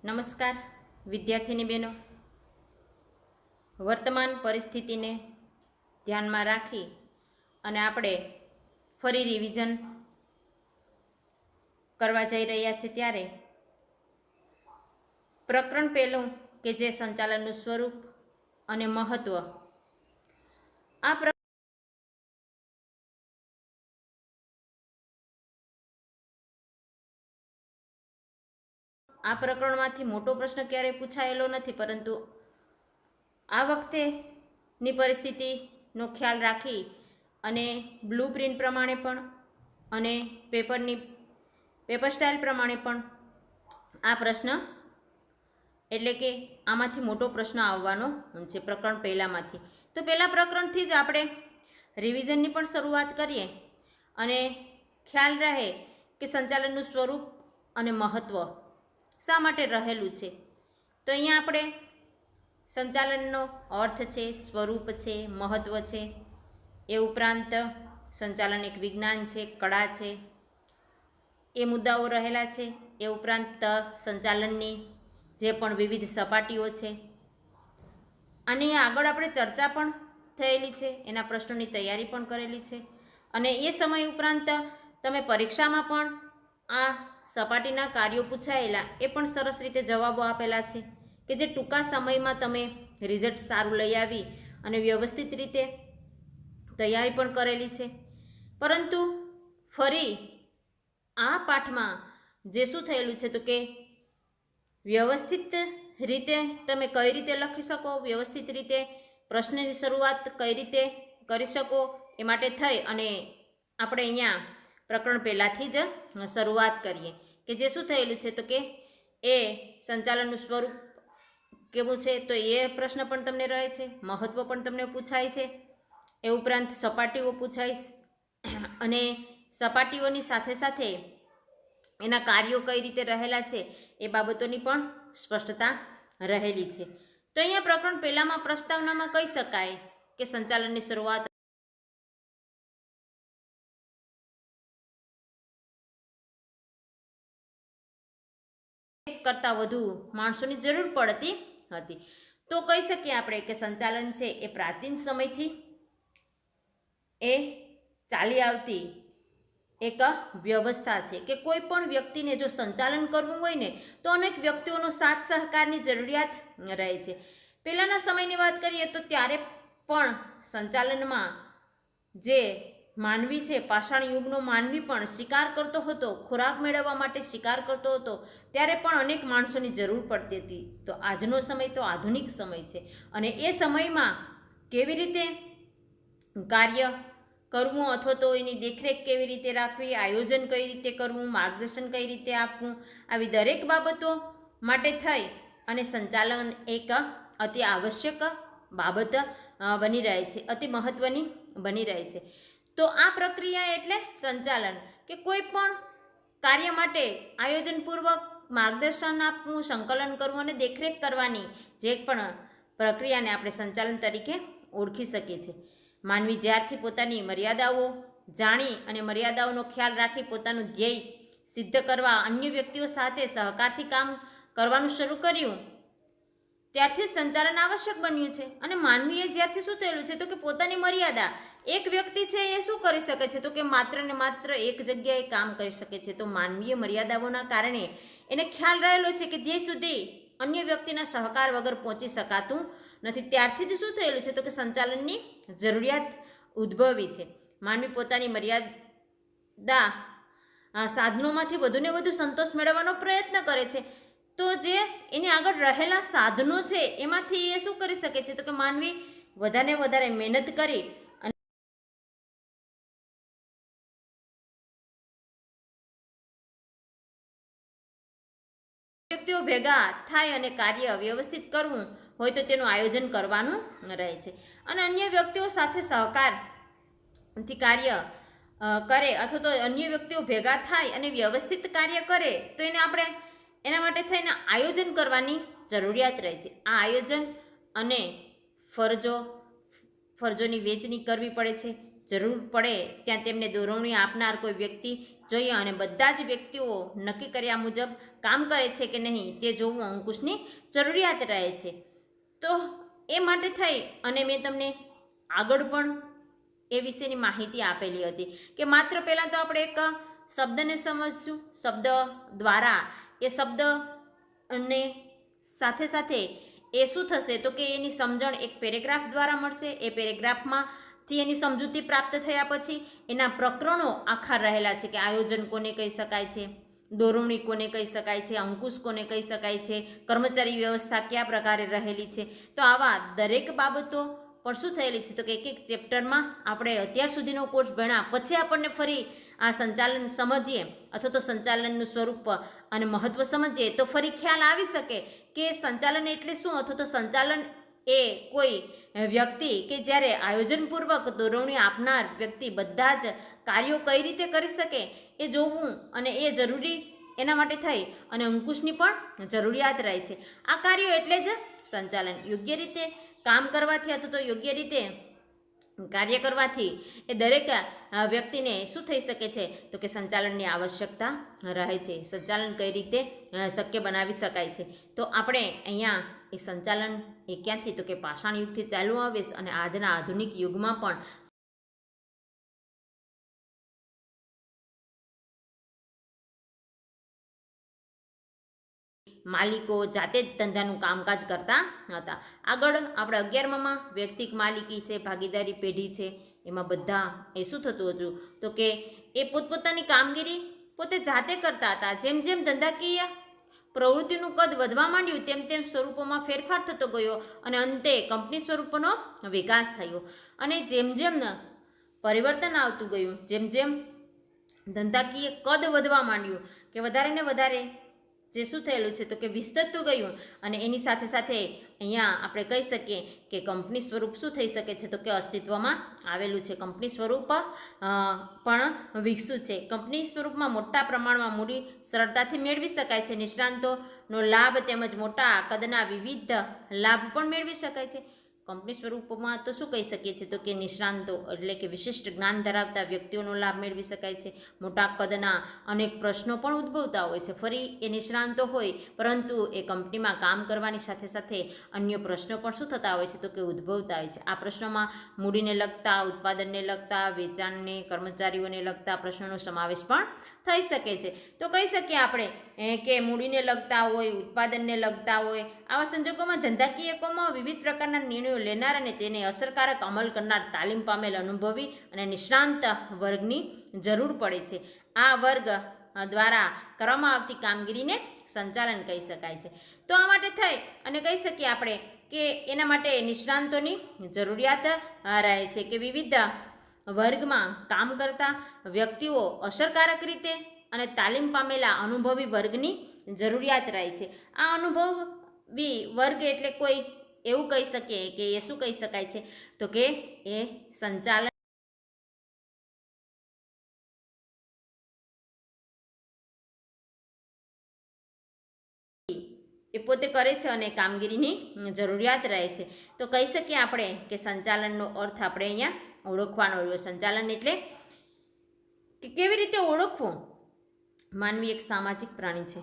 નમસ્કાર વિદ્યાર્થીની બહેનો, વર્તમાન પરિસ્થિતિને ધ્યાનમાં રાખી અને આપણે ફરી રિવિઝન કરવા જઈ રહ્યા છે ત્યારે પ્રકરણ પહેલું કે જે સંચાલનનું સ્વરૂપ અને મહત્વ, આ પ્રકરણમાંથી મોટો પ્રશ્ન ક્યારેય પૂછાયેલો નથી, પરંતુ આ વખતેની પરિસ્થિતિનો ખ્યાલ રાખી અને બ્લુ પ્રિન્ટ પ્રમાણે પણ અને પેપર સ્ટાઇલ પ્રમાણે પણ આ પ્રશ્ન એટલે કે આમાંથી મોટો પ્રશ્ન આવવાનો છે પ્રકરણ પહેલામાંથી. તો પહેલા પ્રકરણથી જ આપણે રિવિઝનની પણ શરૂઆત કરીએ અને ખ્યાલ રહે કે સંચાલનનું સ્વરૂપ અને મહત્ત્વ શા માટે રહેલું છે. તો અહીંયા આપણે સંચાલનનો અર્થ છે, સ્વરૂપ છે, મહત્ત્વ છે, એ ઉપરાંત સંચાલન એક વિજ્ઞાન છે, કળા છે, એ મુદ્દાઓ રહેલા છે. એ ઉપરાંત સંચાલનની જે પણ વિવિધ સપાટીઓ છે આની આગળ આપણે ચર્ચા પણ થયેલી છે, એના પ્રશ્નોની તૈયારી પણ કરેલી છે અને એ સમય ઉપરાંત તમે પરીક્ષામાં પણ આ સપાટીના કાર્યો પૂછાયેલા એ પણ સરસ રીતે જવાબો આપેલા છે કે જે ટૂંકા સમયમાં તમે રિઝલ્ટ સારું લઈ આવી અને વ્યવસ્થિત રીતે તૈયારી પણ કરેલી છે. પરંતુ ફરી આ પાઠમાં જે શું થયેલું છે તો કે વ્યવસ્થિત રીતે તમે કઈ રીતે લખી શકો, વ્યવસ્થિત રીતે પ્રશ્નની શરૂઆત કઈ રીતે કરી શકો, એ માટે થઈ અને આપણે અહીંયા પ્રકરણ પહેલાંથી જ શરૂઆત કરીએ કે જે શું થયેલું છે તો કે એ સંચાલનનું સ્વરૂપ કેવું છે તો એ પ્રશ્ન પણ તમને રહે છે, મહત્ત્વ પણ તમને પૂછાય છે, એ ઉપરાંત સપાટીઓ પૂછાય અને સપાટીઓની સાથે સાથે એના કાર્યો કઈ રીતે રહેલા છે એ બાબતોની પણ સ્પષ્ટતા રહેલી છે. તો અહીંયા પ્રકરણ પહેલામાં પ્રસ્તાવનામાં કહી શકાય કે સંચાલનની શરૂઆત કરતાં વધુ માણસોની જરૂર પડતી હતી. તો કહી શકીએ આપણે કે સંચાલન છે એ પ્રાચીન સમયથી એ ચાલી આવતી એક વ્યવસ્થા છે કે કોઈ પણ વ્યક્તિને જો સંચાલન કરવું હોય ને તો અનેક વ્યક્તિઓનો સાથ સહકારની જરૂરિયાત રહે છે. પહેલાંના સમયની વાત કરીએ તો ત્યારે પણ સંચાલનમાં જે માનવી છે, પાષાણ યુગનો માનવી પણ શિકાર કરતો હતો, ખોરાક મેળવવા માટે શિકાર કરતો હતો, ત્યારે પણ અનેક માણસોની જરૂર પડતી હતી. તો આજનો સમય તો આધુનિક સમય છે અને એ સમયમાં કેવી રીતે કાર્ય કરવું અથવા તો એની દેખરેખ કેવી રીતે રાખવી, આયોજન કઈ રીતે કરવું, માર્ગદર્શન કઈ રીતે આપવું, આવી દરેક બાબતો માટે થઈ અને સંચાલન એક અતિ આવશ્યક બાબત બની રહે છે, અતિ મહત્ત્વની બની રહે છે. તો આ પ્રક્રિયા એટલે સંચાલન કે કોઈ પણ કાર્ય માટે આયોજનપૂર્વક માર્ગદર્શન આપવું, સંકલન કરવું અને દેખરેખ કરવાની જે પણ પ્રક્રિયાને આપણે સંચાલન તરીકે ઓળખી શકીએ છીએ. માનવી જ્યારથી પોતાની મર્યાદાઓ જાણી અને મર્યાદાઓનો ખ્યાલ રાખી પોતાનું ધ્યેય સિદ્ધ કરવા અન્ય વ્યક્તિઓ સાથે સહકારથી કામ કરવાનું શરૂ કર્યું ત્યારથી સંચાલન આવશ્યક બન્યું છે. અને માનવીએ જ્યારથી શું થયેલું છે તો કે પોતાની મર્યાદા, એક વ્યક્તિ છે એ શું કરી શકે છે તો કે માત્ર ને માત્ર એક જગ્યાએ કામ કરી શકે છે. તો માનવીય મર્યાદાઓના કારણે એને ખ્યાલ રહેલો છે કે ધ્યેય સુધી અન્ય વ્યક્તિના સહકાર વગર પહોંચી શકાતું નથી. ત્યારથી જ શું થયેલું છે તો કે સંચાલનની જરૂરિયાત ઉદ્ભવી છે. માનવી પોતાની મર્યાદા સાધનોમાંથી વધુને વધુ સંતોષ મેળવવાનો પ્રયત્ન કરે છે. તો જે એની આગળ રહેલા સાધનો છે એમાંથી એ શું કરી શકે છે તો કે માનવી વધારે વધારે મહેનત કરી અને વ્યક્તિઓ ભેગા થાય અને કાર્ય વ્યવસ્થિત કરવું હોય તો તેનું આયોજન કરવાનું રહે છે. અને અન્ય વ્યક્તિઓ સાથે સહકારથી કાર્ય કરે અથવા તો અન્ય વ્યક્તિઓ ભેગા થાય અને વ્યવસ્થિત કાર્ય કરે તો એને આપણે એના માટે થઈને આયોજન કરવાની જરૂરિયાત રહે છે. આ આયોજન અને ફરજોની વહેંચણી કરવી પડે છે. જરૂર પડે ત્યાં તેમને દોરવણી આપનાર કોઈ વ્યક્તિ જોઈએ અને બધા જ વ્યક્તિઓ નક્કી કર્યા મુજબ કામ કરે છે કે નહીં તે જોવું અંકુશની જરૂરિયાત રહે છે. તો એ માટે થઈ અને મેં તમને આગળ પણ એ વિશેની માહિતી આપેલી હતી કે માત્ર પહેલાં તો આપણે એક શબ્દને સમજશું, શબ્દ દ્વારા એ શબ્દ અને સાથે સાથે એ શું થશે તો કે એની સમજણ એક પેરેગ્રાફ દ્વારા મળશે. એ પેરેગ્રાફમાંથી એની સમજૂતી પ્રાપ્ત થયા પછી એના પ્રકરણો આખા રહેલા છે કે આયોજન કોને કહી શકાય છે, દોરવણી કોને કહી શકાય છે, અંકુશ કોને કહી શકાય છે, કર્મચારી વ્યવસ્થા કયા પ્રકારે રહેલી છે. તો આવા દરેક બાબતો પણ શું થયેલી છે તો કે એક એક ચેપ્ટરમાં આપણે અત્યાર સુધીનો કોર્સ ભણ્યા પછી આપણને ફરી આ સંચાલન સમજીએ અથવા તો સંચાલનનું સ્વરૂપ અને મહત્ત્વ સમજીએ તો ફરી ખ્યાલ આવી શકે કે સંચાલન એટલે શું, અથવા તો સંચાલન એ કોઈ વ્યક્તિ કે જ્યારે આયોજનપૂર્વક દોરવણી આપનાર વ્યક્તિ બધા જ કાર્યો કઈ રીતે કરી શકે એ જોવું અને એ જરૂરી એના માટે થઈ અને અંકુશની પણ જરૂરિયાત રહે છે. આ કાર્યો એટલે જ સંચાલન. યોગ્ય રીતે કામ કરવાથી અથવા તો યોગ્ય રીતે કાર્ય કરવાથી એ દરેક વ્યક્તિને શું થઈ શકે છે તો કે સંચાલનની આવશ્યકતા રહે છે. સંચાલન કઈ રીતે શક્ય બનાવી શકાય છે તો આપણે અહીંયા એ સંચાલન એ ક્યાંથી તો કે પાષાણ યુગથી ચાલુ આવે અને આજના આધુનિક યુગમાં પણ માલિકો જાતે જ ધંધાનું કામકાજ કરતા હતા. આગળ આપણે 11માં વ્યક્તિક માલિકી છે, ભાગીદારી પેઢી છે, એમાં બધા એ શું થતું હતું તો કે એ પોતપોતાની કામગીરી પોતે જાતે કરતા હતા. જેમ જેમ ધંધાકીય પ્રવૃત્તિનું કદ વધવા માંડ્યું તેમ તેમ સ્વરૂપોમાં ફેરફાર થતો ગયો અને અંતે કંપની સ્વરૂપનો વિકાસ થયો. અને જેમ જેમ પરિવર્તન આવતું ગયું, જેમ જેમ ધંધાકીય કદ વધવા માંડ્યું કે વધારે ને વધારે જે શું થયેલું છે તો કે વિસ્તરતું ગયું અને એની સાથે સાથે અહીંયા આપણે કહી શકીએ કે કંપની સ્વરૂપ શું થઈ શકે છે તો કે અસ્તિત્વમાં આવેલું છે. કંપની સ્વરૂપ પણ વિકસ્યું છે. કંપની સ્વરૂપમાં મોટા પ્રમાણમાં મૂડી સરળતાથી મેળવી શકાય છે. નિષ્ણાંતોનો લાભ તેમજ મોટા કદના વિવિધ લાભ પણ મેળવી શકાય છે. કંપની સ્વરૂપમાં તો શું કહી શકીએ છીએ તો કે નિષ્ણાંતો એટલે કે વિશિષ્ટ જ્ઞાન ધરાવતા વ્યક્તિઓનો લાભ મેળવી શકાય છે. મોટા કદના અનેક પ્રશ્નો પણ ઉદ્ભવતા હોય છે. ફરી એ નિષ્ણાંતો હોય પરંતુ એ કંપનીમાં કામ કરવાની સાથે સાથે અન્ય પ્રશ્નો પણ શું થતા હોય છે તો કે ઉદ્ભવતા હોય છે. આ પ્રશ્નોમાં મૂડીને લગતા, ઉત્પાદનને લગતા, વેચાણને, કર્મચારીઓને લગતા પ્રશ્નોનો સમાવેશ પણ થઈ શકે છે. તો કહી શકીએ આપણે કે મૂડીને લગતા હોય, ઉત્પાદનને લગતા હોય, આવા સંજોગોમાં ધંધાકીય એકમોમાં વિવિધ પ્રકારના નિર્ણયો લેનાર અને તેને અસરકારક અમલ કરનાર તાલીમ પામેલ અનુભવી અને નિષ્ણાંત વર્ગની જરૂર પડે છે. આ વર્ગ દ્વારા કરવામાં આવતી કામગીરીને સંચાલન કહી શકાય છે. તો આ માટે થઈ અને કહી શકીએ આપણે કે એના માટે નિષ્ણાંતોની જરૂરિયાત રહે છે કે વિવિધ વર્ગમાં કામ કરતા વ્યક્તિઓ અસરકારક રીતે અને તાલીમ પામેલા અનુભવી વર્ગની જરૂરિયાત રહે છે. આ અનુભવી વર્ગ એટલે કોઈ એવું કહી શકીએ કે એ શું કહી શકાય છે તો કે એ સંચાલન એ પોતે કરે છે અને કામગીરીની જરૂરિયાત રહે છે. તો કહી શકીએ આપણે કે સંચાલનનો અર્થ આપણે અહીંયા ઓળખવાનો રહ્યો. સંચાલન એટલે કે કેવી રીતે ઓળખવું. માનવી એક સામાજિક પ્રાણી છે.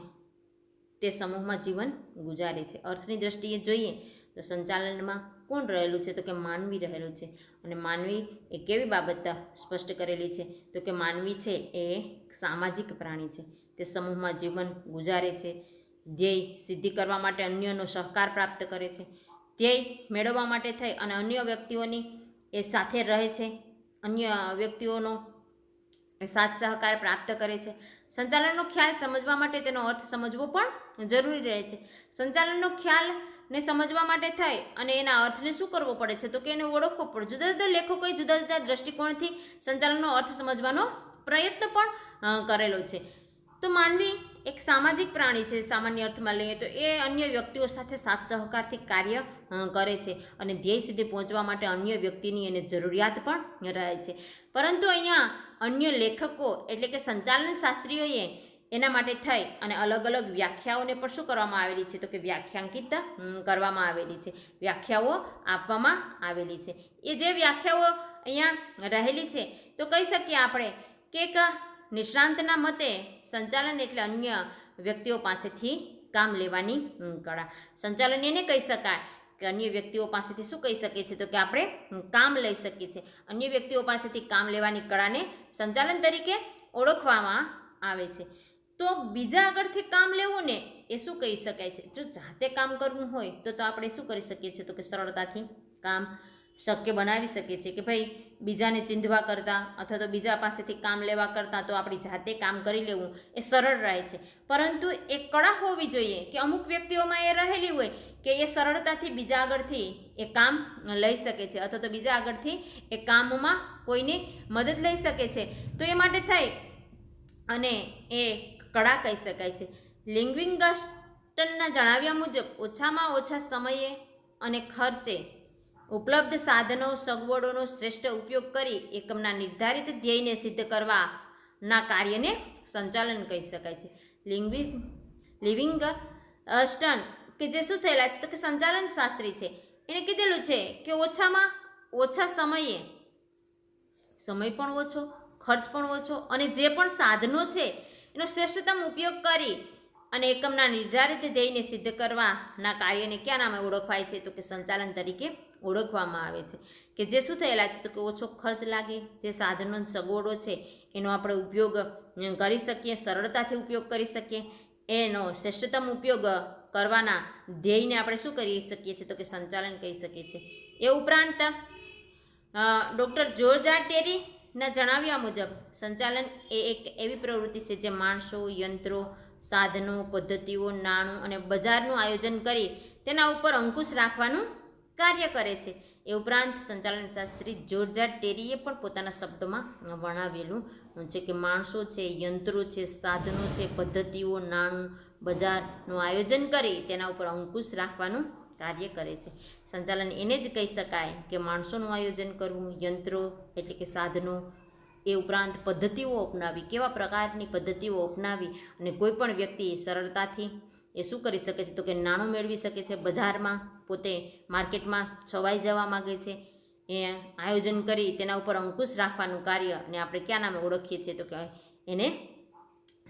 તે સમૂહમાં જીવન ગુજારે છે. અર્થની દ્રષ્ટિએ જોઈએ તો સંચાલનમાં કોણ રહેલું છે તો કે માનવી રહેલું છે. અને માનવી એ કેવી બાબત સ્પષ્ટ કરેલી છે તો કે માનવી છે એ સામાજિક પ્રાણી છે. તે સમૂહમાં જીવન ગુજારે છે. ધ્યેય સિદ્ધિ કરવા માટે અન્યનો સહકાર પ્રાપ્ત કરે છે. ધ્યેય મેળવવા માટે થઈ અને અન્ય વ્યક્તિઓની એ સાથે રહે છે. અન્ય વ્યક્તિઓનો સાથ સહકાર પ્રાપ્ત કરે છે. સંચાલનનો ખ્યાલ સમજવા માટે તેનો અર્થ સમજવો પણ જરૂરી રહે છે. સંચાલનનો ખ્યાલને સમજવા માટે થાય અને એના અર્થને શું કરવો પડે છે તો કે એને ઓળખવો પડે. જુદા જુદા લેખકોએ જુદા જુદા દ્રષ્ટિકોણથી સંચાલનનો અર્થ સમજવાનો પ્રયત્ન પણ કરેલો છે. તો માનવી એક સામાજિક પ્રાણી છે. સામાન્ય અર્થમાં લઈએ તો એ અન્ય વ્યક્તિઓ સાથે સાથ સહકારથી કાર્ય કરે છે અને ધ્યેય સુધી પહોંચવા માટે અન્ય વ્યક્તિની એને જરૂરિયાત પણ રહે છે. પરંતુ અહીંયા અન્ય લેખકો એટલે કે સંચાલન શાસ્ત્રીઓએ એના માટે થઈ અને અલગ અલગ વ્યાખ્યાઓને પણ શું કરવામાં આવેલી છે, તો કે વ્યાખ્યાંકિત કરવામાં આવેલી છે, વ્યાખ્યાઓ આપવામાં આવેલી છે. એ જે વ્યાખ્યાઓ અહીંયા રહેલી છે તો કહી શકીએ આપણે કે એક નિષ્ણાંતના મતે સંચાલન એટલે અન્ય વ્યક્તિઓ પાસેથી કામ લેવાની કળા. સંચાલન એને કહી શકાય કે અન્ય વ્યક્તિઓ પાસેથી શું કહી શકીએ છીએ, તો કે આપણે કામ લઈ શકીએ છીએ. અન્ય વ્યક્તિઓ પાસેથી કામ લેવાની કળાને સંચાલન તરીકે ઓળખવામાં આવે છે. તો બીજા આગળથી કામ લેવું ને એ શું કહી શકાય છે, જો જાતે કામ કરવું હોય તો આપણે શું કરી શકીએ છીએ, તો કે સરળતાથી કામ શક્ય બનાવી શકીએ છીએ. કે ભાઈ બીજાને ચીંધવા કરતાં અથવા તો બીજા પાસેથી કામ લેવા કરતાં તો આપણી જાતે કામ કરી લેવું એ સરળ રહે છે. પરંતુ એ કળા હોવી જોઈએ કે અમુક વ્યક્તિઓમાં એ રહેલી હોય કે એ સરળતાથી બીજા આગળથી એ કામ લઈ શકે છે અથવા તો બીજા આગળથી એ કામમાં કોઈની મદદ લઈ શકે છે. તો એ માટે થઈ અને એ કળા કહી શકાય છે. લિંગ્વિસ્ટનના જણાવ્યા મુજબ ઓછામાં ઓછા સમયે અને ખર્ચે ઉપલબ્ધ સાધનો સગવડોનો શ્રેષ્ઠ ઉપયોગ કરી એકમના નિર્ધારિત ધ્યેયને સિદ્ધ કરવાના કાર્યને સંચાલન કહી શકાય છે. લિવિંગસ્ટન કે જે શું થયેલા છે, તો કે સંચાલન શાસ્ત્રી છે, એણે કીધેલું છે કે ઓછામાં ઓછા સમયે, સમય પણ ઓછો, ખર્ચ પણ ઓછો અને જે પણ સાધનો છે એનો શ્રેષ્ઠતમ ઉપયોગ કરી અને એકમના નિર્ધારિત ધ્યેયને સિદ્ધ કરવાના કાર્યને ક્યાં નામે ઓળખવાય છે, તો કે સંચાલન તરીકે ઓળખવામાં આવે છે. કે જે શું થયેલા છે, તો કે ઓછો ખર્ચ લાગે, જે સાધનો સગવડો છે એનો આપણે ઉપયોગ કરી શકીએ, સરળતાથી ઉપયોગ કરી શકીએ, એનો શ્રેષ્ઠતમ ઉપયોગ કરવાના ધ્યેયને આપણે શું કરી શકીએ છીએ, તો કે સંચાલન કહી શકીએ છીએ. એ ઉપરાંત ડૉક્ટર જ્યોર્જ આર ટેરીના જણાવ્યા મુજબ સંચાલન એ એક એવી પ્રવૃત્તિ છે જે માણસો, યંત્રો, સાધનો, પદ્ધતિઓ, નાણું અને બજારનું આયોજન કરી તેના ઉપર અંકુશ રાખવાનું કાર્ય કરે છે. એ ઉપરાંત સંચાલન શાસ્ત્રી જ્યોર્જ આર ટેરીએ પણ પોતાના શબ્દોમાં વર્ણવેલું છે કે માણસો છે, યંત્રો છે, સાધનો છે, પદ્ધતિઓ, નાણું, બજારનું આયોજન કરી તેના ઉપર અંકુશ રાખવાનું કાર્ય કરે છે. સંચાલન એને જ કહી શકાય કે માણસોનું આયોજન કરવું, યંત્રો એટલે કે સાધનો, એ ઉપરાંત પદ્ધતિઓ અપનાવી, કેવા પ્રકારની પદ્ધતિઓ અપનાવી અને કોઈ પણ વ્યક્તિ સરળતાથી એ શું કરી શકે છે, તો કે નાણું મેળવી શકે છે, બજારમાં પોતે માર્કેટમાં છવાઈ જવા માગે છે, એ આયોજન કરી તેના ઉપર અંકુશ રાખવાનું કાર્ય અને આપણે ક્યાં નામે ઓળખીએ છીએ, તો કે એને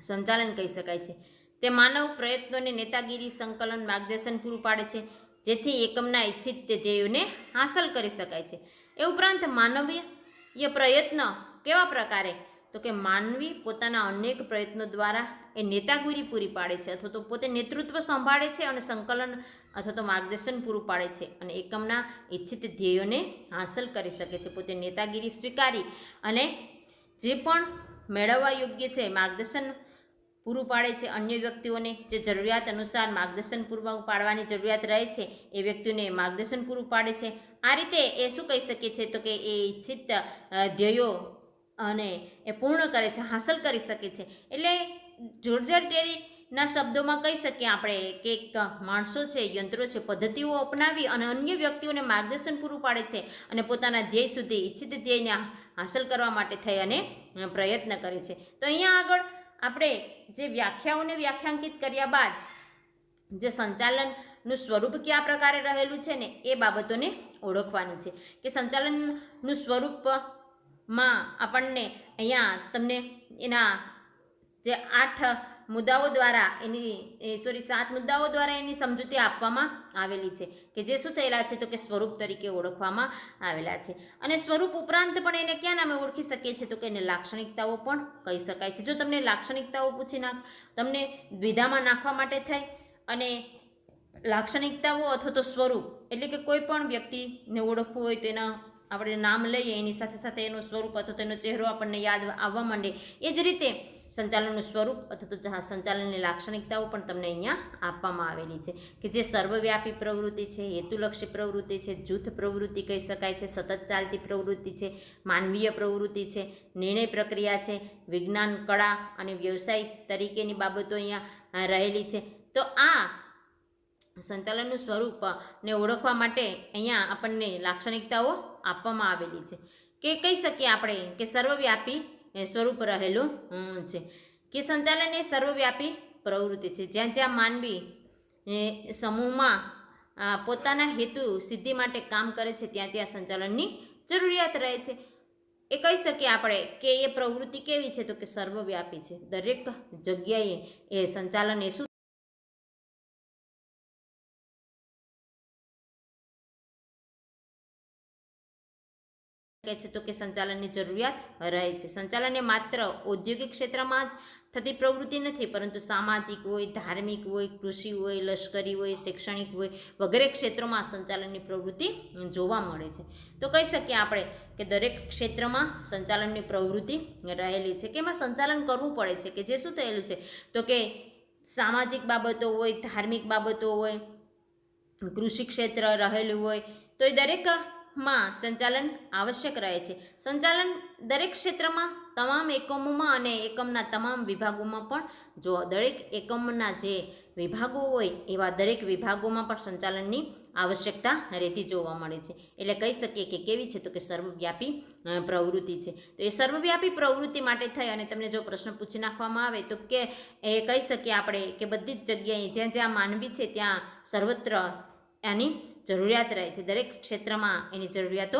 સંચાલન કહી શકાય છે. તે માનવ પ્રયત્નોને નેતાગીરી, સંકલન, માર્ગદર્શન પૂરું પાડે છે જેથી એકમના ઈચ્છિત ધ્યેયોને હાંસલ કરી શકાય છે. એ ઉપરાંત માનવીય પ્રયત્ન કેવા પ્રકારે, તો કે માનવી પોતાના અનેક પ્રયત્નો દ્વારા એ નેતાગીરી પૂરી પાડે છે અથવા તો પોતે નેતૃત્વ સંભાળે છે અને સંકલન અથવા તો માર્ગદર્શન પૂરું પાડે છે અને એકમના ઈચ્છિત ધ્યેયોને હાંસલ કરી શકે છે. પોતે નેતાગીરી સ્વીકારી અને જે પણ મેળવવા યોગ્ય છે માર્ગદર્શન પૂરું પાડે છે. અન્ય વ્યક્તિઓને જે જરૂરિયાત અનુસાર માર્ગદર્શન પૂરું પાડવાની જરૂરિયાત રહે છે એ વ્યક્તિઓને માર્ગદર્શન પૂરું પાડે છે. આ રીતે એ શું કહી શકીએ છીએ, તો કે એ ઈચ્છિત ધ્યેયો અને એ પૂર્ણ કરે છે, હાંસલ કરી શકે છે. એટલે જ્યોર્જ આર ટેરીના શબ્દોમાં કહી શકીએ આપણે કે એક માણસો છે, યંત્રો છે, પદ્ધતિઓ અપનાવી અને અન્ય વ્યક્તિઓને માર્ગદર્શન પૂરું પાડે છે અને પોતાના ધ્યેય સુધી, ઈચ્છિત ધ્યેયને હાંસલ કરવા માટે થઈ અને પ્રયત્ન કરે છે. તો અહીંયા આગળ આપણે જે વ્યાખ્યાઓને વ્યાખ્યાંકિત કર્યા બાદ જે સંચાલનનું સ્વરૂપ કયા પ્રકારે રહેલું છે ને એ બાબતોને ઓળખવાની છે. કે સંચાલનનું સ્વરૂપમાં આપણને અહીંયા તમને એના જે 8 મુદ્દાઓ દ્વારા 7 મુદ્દાઓ દ્વારા એની સમજૂતી આપવામાં આવેલી છે કે જે શું થયેલા છે, તો કે સ્વરૂપ તરીકે ઓળખવામાં આવેલા છે. અને સ્વરૂપ ઉપરાંત પણ એને ક્યાં નામે ઓળખી શકીએ છીએ, તો કે એને લાક્ષણિકતાઓ પણ કહી શકાય છે. જો તમને લાક્ષણિકતાઓ પૂછી તમને દ્વિધામાં નાખવા માટે થઈ અને લાક્ષણિકતાઓ અથવા તો સ્વરૂપ એટલે કે કોઈ પણ વ્યક્તિને ઓળખવું હોય તો એના આપણે નામ લઈએ એની સાથે સાથે એનું સ્વરૂપ અથવા તેનો ચહેરો આપણને યાદ આવવા માંડે. એ જ રીતે સંચાલનનું સ્વરૂપ અથવા તો સંચાલનની લાક્ષણિકતાઓ પણ તમને અહીંયા આપવામાં આવેલી છે કે જે સર્વવ્યાપી પ્રવૃત્તિ છે, હેતુલક્ષી પ્રવૃત્તિ છે, જૂથ પ્રવૃત્તિ કહી શકાય છે, સતત ચાલતી પ્રવૃત્તિ છે, માનવીય પ્રવૃત્તિ છે, નિર્ણય પ્રક્રિયા છે, વિજ્ઞાન, કળા અને વ્યવસાય તરીકેની બાબતો અહીંયા રહેલી છે. તો આ સંચાલનનું સ્વરૂપને ઓળખવા માટે અહીંયા આપણને લાક્ષણિકતાઓ આપવામાં આવેલી છે કે કહી શકીએ આપણે કે સર્વવ્યાપી સ્વરૂપ રહેલું છે. કે સંચાલન એ સર્વવ્યાપી પ્રવૃત્તિ છે, જ્યાં જ્યાં માનવી સમૂહમાં પોતાના હેતુ સિદ્ધિ માટે કામ કરે છે ત્યાં ત્યાં સંચાલનની જરૂરિયાત રહે છે. એ કહી શકીએ આપણે કે એ પ્રવૃત્તિ કેવી છે, તો કે સર્વવ્યાપી છે. દરેક જગ્યાએ એ સંચાલન એ શું છે, તો કે સંચાલનની જરૂરિયાત રહે છે. સંચાલન એ માત્ર ઔદ્યોગિક ક્ષેત્રમાં જ થતી પ્રવૃત્તિ નથી, પરંતુ સામાજિક હોય, ધાર્મિક હોય, કૃષિ હોય, લશ્કરી હોય, શૈક્ષણિક હોય વગેરે ક્ષેત્રોમાં સંચાલનની પ્રવૃત્તિ જોવા મળે છે. તો કહી શકીએ આપણે કે દરેક ક્ષેત્રમાં સંચાલનની પ્રવૃત્તિ રહેલી છે, કે એમાં સંચાલન કરવું પડે છે, કે જે શું થયેલું છે, તો કે સામાજિક બાબતો હોય, ધાર્મિક બાબતો હોય, કૃષિ ક્ષેત્ર રહેલું હોય, તો એ દરેકમાં સંચાલન આવશ્યક રહે છે. સંચાલન દરેક ક્ષેત્રમાં તમામ એકમોમાં અને એકમના તમામ વિભાગોમાં પણ જો દરેક એકમના જે વિભાગો હોય એવા દરેક વિભાગોમાં પણ સંચાલનની આવશ્યકતા રહેતી જોવા મળે છે. એટલે કહી શકીએ કે કેવી છે, તો કે સર્વવ્યાપી પ્રવૃત્તિ છે. તો એ સર્વવ્યાપી પ્રવૃત્તિ માટે થઈ અને તમને જો પ્રશ્ન પૂછી નાખવામાં આવે તો કે એ કહી શકીએ આપણે કે બધી જ જગ્યાએ જ્યાં જ્યાં માનવી છે ત્યાં સર્વત્ર એની જરૂરિયાત રહે છે. દરેક ક્ષેત્રમાં એની જરૂરિયાતો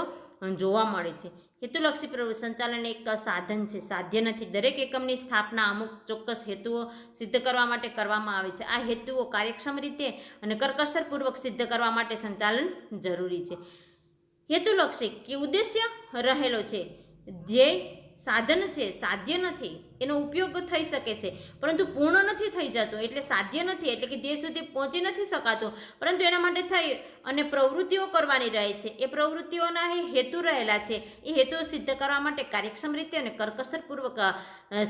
જોવા મળે છે. હેતુલક્ષી પ્રવૃત્તિ સંચાલન એક સાધન છે, સાધ્ય નથી. દરેક એકમની સ્થાપના અમુક ચોક્કસ હેતુઓ સિદ્ધ કરવા માટે કરવામાં આવે છે. આ હેતુઓ કાર્યક્ષમ રીતે અને કરકસરપૂર્વક સિદ્ધ કરવા માટે સંચાલન જરૂરી છે. હેતુલક્ષી કે ઉદ્દેશ્ય રહેલો છે, ધ્યેય સાધન છે, સાધ્ય નથી. એનો ઉપયોગ થઈ શકે છે પરંતુ પૂર્ણ નથી થઈ જતું, એટલે સાધ્ય નથી, એટલે કે ધ્યેય સુધી પહોંચી નથી શકાતું, પરંતુ એના માટે થઈ અને પ્રવૃત્તિઓ કરવાની રહે છે. એ પ્રવૃત્તિઓના એ હેતુ રહેલા છે. એ હેતુઓ સિદ્ધ કરવા માટે કાર્યક્ષમ રીતે અને કરકસરપૂર્વક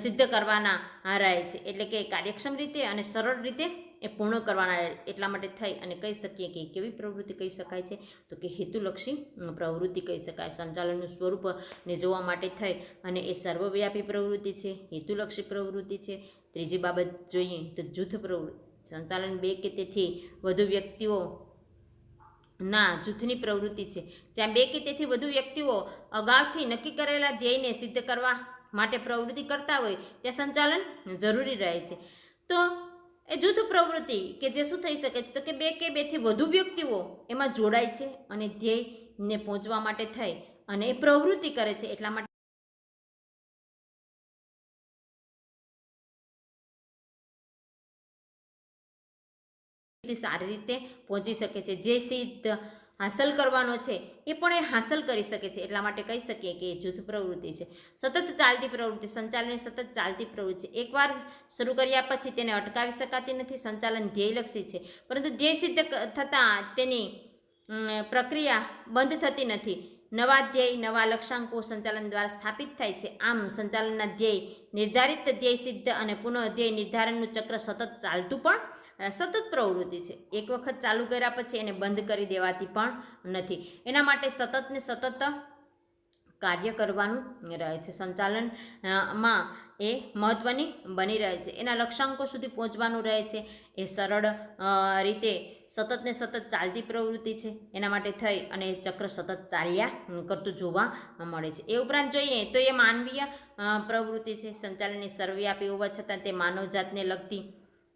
સિદ્ધ કરવાના રહે છે. એટલે કે કાર્યક્ષમ રીતે અને સરળ રીતે એ પૂર્ણ કરવાના રહે. એટલા માટે થઈ અને કહી શકીએ કે કેવી પ્રવૃત્તિ કહી શકાય છે, તો કે હેતુલક્ષી પ્રવૃત્તિ કહી શકાય. સંચાલનનું સ્વરૂપ ને જોવા માટે થઈ અને એ સર્વવ્યાપી પ્રવૃત્તિ છે, હેતુલક્ષી પ્રવૃત્તિ છે. ત્રીજી બાબત જોઈએ તો જૂથ પ્રવૃત્તિ. સંચાલન બે કે તેથી વધુ વ્યક્તિઓ ના જૂથની પ્રવૃત્તિ છે, જ્યાં બે કે તેથી વધુ વ્યક્તિઓ અગાઉથી નક્કી કરેલા ધ્યેયને સિદ્ધ કરવા માટે પ્રવૃત્તિ કરતા હોય ત્યાં સંચાલન જરૂરી રહે છે. તો એ જૂથ પ્રવૃત્તિ કે જે શું થઈ શકે છે, તો કે બે કે બેથી વધુ વ્યક્તિઓ એમાં જોડાય છે અને ધ્યેયને પહોંચવા માટે થઈ અને એ પ્રવૃત્તિ કરે છે. એટલા માટે સારી રીતે પહોંચી શકે છે. જે સિદ્ધ હાંસલ કરવાનો છે એ પણ એ હાંસલ કરી શકે છે. એટલા માટે કહી શકીએ કે જૂથ પ્રવૃત્તિ છે. સતત ચાલતી પ્રવૃત્તિ. સંચાલન સતત ચાલતી પ્રવૃત્તિ છે. એકવાર શરૂ કર્યા પછી તેને અટકાવી શકાતી નથી. સંચાલન ધ્યેયલક્ષી છે, પરંતુ ધ્યેય સિદ્ધ થતાં તેની પ્રક્રિયા બંધ થતી નથી. નવા ધ્યેય, નવા લક્ષ્યાંકો સંચાલન દ્વારા સ્થાપિત થાય છે. આમ સંચાલનના ધ્યેય નિર્ધારિત ધ્યેય સિદ્ધ અને પુનઃ ધ્યેય નિર્ધારણનું ચક્ર સતત ચાલતું પણ સતત પ્રવૃત્તિ છે. એક વખત ચાલુ કર્યા પછી એને બંધ કરી દેવાતી પણ નથી. એના માટે સતત ને સતત કાર્ય કરવાનું રહે છે. સંચાલન માં એ મહત્ત્વની બની રહે છે. એના લક્ષ્યાંકો સુધી પહોંચવાનું રહે છે. એ સરળ રીતે સતત ને સતત ચાલતી પ્રવૃત્તિ છે. એના માટે થઈ અને ચક્ર સતત ચાલ્યા કરતું જોવા મળે છે. એ ઉપરાંત જોઈએ તો એ માનવીય પ્રવૃત્તિ છે. સંચાલનની સર્વવ્યાપી હોવા છતાં તે માનવજાતને લગતી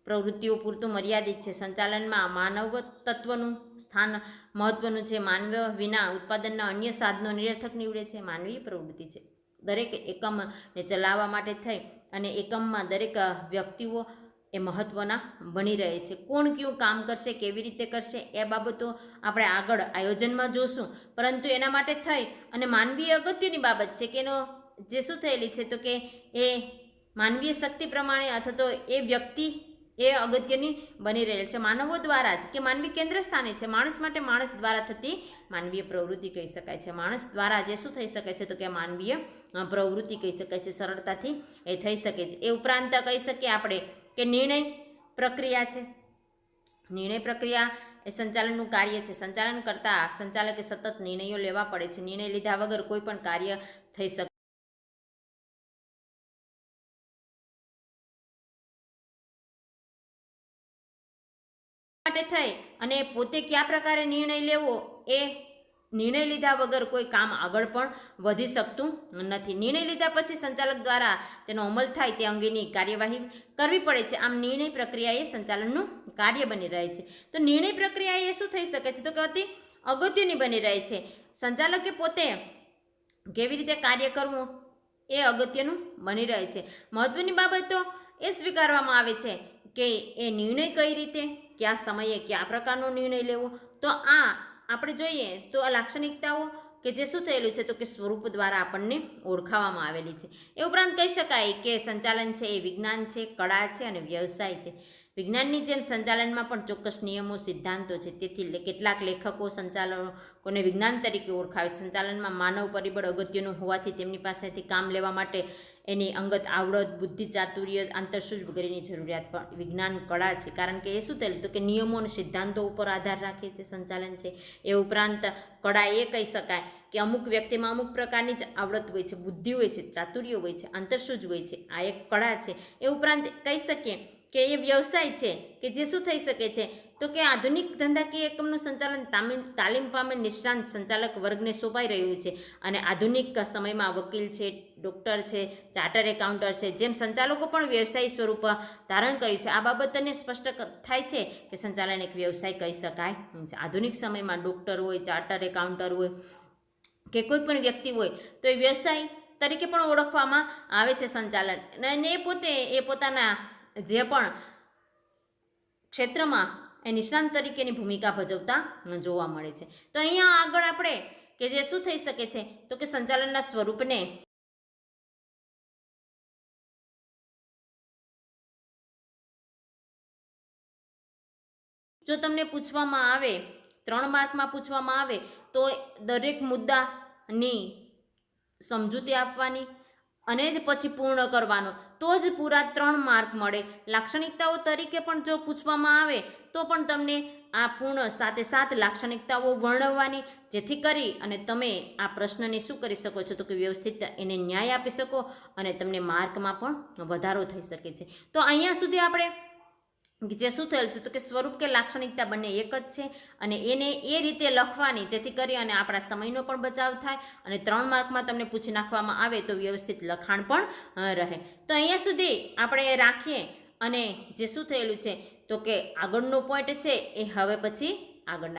પ્રવૃત્તિઓ પૂરતું મર્યાદિત છે. સંચાલનમાં માનવ તત્વનું સ્થાન મહત્વનું છે. માનવ વિના ઉત્પાદનના અન્ય સાધનો નિરર્થક નીવડે છે. માનવીય પ્રવૃત્તિ છે. દરેક એકમને ચલાવવા માટે થઈ અને એકમમાં દરેક વ્યક્તિઓ એ મહત્ત્વના બની રહે છે. કોણ કયું કામ કરશે, કેવી રીતે કરશે, એ બાબતો આપણે આગળ આયોજનમાં જોશું, પરંતુ એના માટે થઈ અને માનવીય અગત્યની બાબત છે કે એનો જે શું થયેલી છે, તો કે એ માનવીય શક્તિ પ્રમાણે અથવા તો એ વ્યક્તિ એ અગત્યની બની રહેલ છે. માનવો દ્વારા જ કે માનવી કેન્દ્ર સ્થાને છે. માણસ માટે માણસ દ્વારા થતી માનવીય પ્રવૃત્તિ કહી શકાય છે. માણસ દ્વારા જે શું થઈ શકે છે, તો કે માનવીય પ્રવૃત્તિ કહી શકાય છે. સરળતાથી એ થઈ શકે છે. એ ઉપરાંત કહી શકીએ આપણે કે નિર્ણય પ્રક્રિયા છે. નિર્ણય પ્રક્રિયા એ સંચાલનનું કાર્ય છે. સંચાલન કરતા સંચાલકે સતત નિર્ણયો લેવા પડે છે. નિર્ણય લીધા વગર કોઈ પણ કાર્ય થઈ શકે માટે થઈ અને પોતે કયા પ્રકારે નિર્ણય લેવો એ નિર્ણય લીધા વગર કોઈ કામ આગળ પણ વધી શકતું નથી. નિર્ણય લીધા પછી સંચાલક દ્વારા તેનો અમલ થાય તે અંગેની કાર્યવાહી કરવી પડે છે. આમ નિર્ણય પ્રક્રિયા એ સંચાલનનું કાર્ય બની રહે છે. તો નિર્ણય પ્રક્રિયા એ શું થઈ શકે છે? તો કે અતિ અગત્યની બની રહે છે. સંચાલકે પોતે કેવી રીતે કાર્ય કરવું એ અગત્યનું બની રહે છે. મહત્વની બાબતો એ સ્વીકારવામાં આવે છે કે એ નિર્ણય કઈ રીતે, કયા સમયે કયા પ્રકારનો નિર્ણય લેવો. તો આ આપણે જોઈએ તો આ લાક્ષણિકતાઓ કે જે શું થયેલું છે તો કે સ્વરૂપ દ્વારા આપણને ઓળખાવવામાં આવેલી છે. એ ઉપરાંત કહી શકાય કે સંચાલન છે એ વિજ્ઞાન છે, કળા છે અને વ્યવસાય છે. વિજ્ઞાનની જેમ સંચાલનમાં પણ ચોક્કસ નિયમો, સિદ્ધાંતો છે. તેથી કેટલાક લેખકો સંચાલકોને વિજ્ઞાન તરીકે ઓળખાવે. સંચાલનમાં માનવ પરિબળ અગત્યનું હોવાથી તેમની પાસેથી કામ લેવા માટે એની અંગત આવડત, બુદ્ધિ, ચાતુર્ય, આંતરસૂઝ વગેરેની જરૂરિયાત પણ વિજ્ઞાન કળા છે. કારણ કે એ શું થયેલું તો કે નિયમો અને સિદ્ધાંતો ઉપર આધાર રાખે છે સંચાલન છે. એ ઉપરાંત કળા એ કહી શકાય કે અમુક વ્યક્તિમાં અમુક પ્રકારની જ આવડત હોય છે, બુદ્ધિ હોય છે, ચાતુર્ય હોય છે, આંતરસૂઝ હોય છે. આ એક કળા છે. એ ઉપરાંત કહી શકીએ કે એ વ્યવસાય છે કે જે શું થઈ શકે છે તો કે આધુનિક ધંધાકીય એકમનું સંચાલન તાલીમ પામેલ નિષ્ણાંત સંચાલક વર્ગને સોંપાઈ રહ્યું છે. અને આધુનિક સમયમાં વકીલ છે, ડૉક્ટર છે, ચાર્ટર એકાઉન્ટર છે, જેમ સંચાલકો પણ વ્યવસાયી સ્વરૂપ ધારણ કર્યું છે. આ બાબતને સ્પષ્ટ થાય છે કે સંચાલન એક વ્યવસાય કહી શકાય છે. આધુનિક સમયમાં ડૉક્ટર હોય, ચાર્ટર એકાઉન્ટર હોય કે કોઈ પણ વ્યક્તિ હોય તો એ વ્યવસાય તરીકે પણ ઓળખવામાં આવે છે સંચાલન. અને એ પોતાના જે પણ ક્ષેત્રમાં એ નિષ્ણાંત તરીકેની ભૂમિકા ભજવતા જોવા મળે છે. તો અહીંયા આગળ આપણે કે જે શું થઈ શકે છે તો કે સંચાલનના સ્વરૂપને જો તમને પૂછવામાં આવે, 3 માર્કમાં પૂછવામાં આવે તો દરેક મુદ્દાની સમજૂતી આપવાની અને જ પછી પૂર્ણ કરવાનો, તો જ પૂરા 3 માર્ક મળે. લાક્ષણિકતાઓ તરીકે પણ જો પૂછવામાં આવે તો પણ તમને આ પૂર્ણ સાથે 7 લાક્ષણિકતાઓ વર્ણવવાની, જેથી કરી અને તમે આ પ્રશ્નને શું કરી શકો છો તો કે વ્યવસ્થિત એને ન્યાય આપી શકો અને તમને માર્કમાં પણ વધારો થઈ શકે છે. તો અહીંયા સુધી આપણે જે શું થયેલ છે તો કે સ્વરૂપ કે લાક્ષણિકતા બંને એક જ છે અને એને એ રીતે લખવાની જેથી કરી અને આપણા સમયનો પણ બચાવ થાય અને 3 માર્કમાં તમને પૂછી નાખવામાં આવે તો વ્યવસ્થિત લખાણ પણ રહે. તો અહીંયા સુધી આપણે રાખીએ અને જે શું થયેલું છે તો કે આગળનો પોઈન્ટ છે એ હવે પછી આગળના